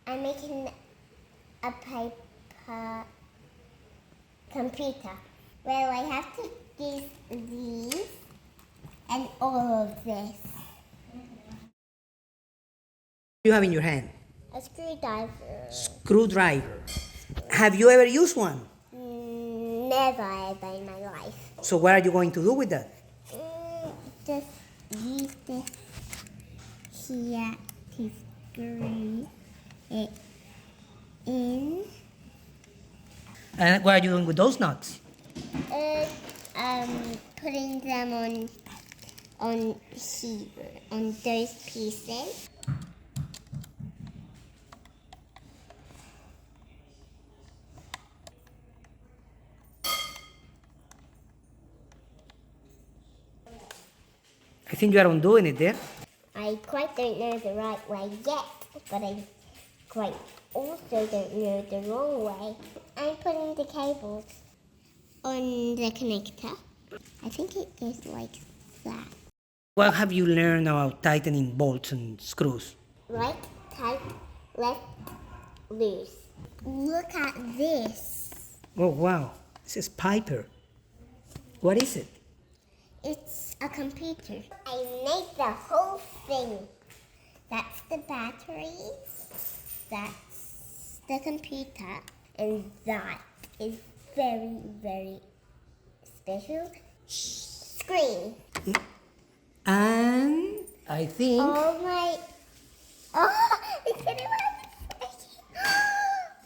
I'm making a paper computer. Well, I have to use these and all of this. You have in your hand? A screwdriver. Screwdriver. Have you ever used one? Never ever in my life. So what are you going to do with that? Just use this here to screw it in. And what are you doing with those nuts? Putting them on here, on those pieces. I think you are undoing it there. I quite don't know the right way yet, but I quite also don't know the wrong way. I'm putting the cables on the connector. I think it goes like that. What have you learned about tightening bolts and screws? Right, tight, left, loose. Look at this. Oh wow, this is Piper. What is it? It's a computer. I made the whole thing. That's the batteries, that's the computer, and that is very, very special screen. And I think... Oh my, oh, it's getting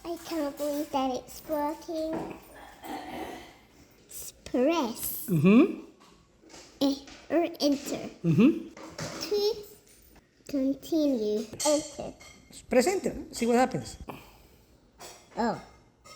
I can't believe that it's working. Press. Or enter. To continue. Enter. Press enter, see what happens. Oh.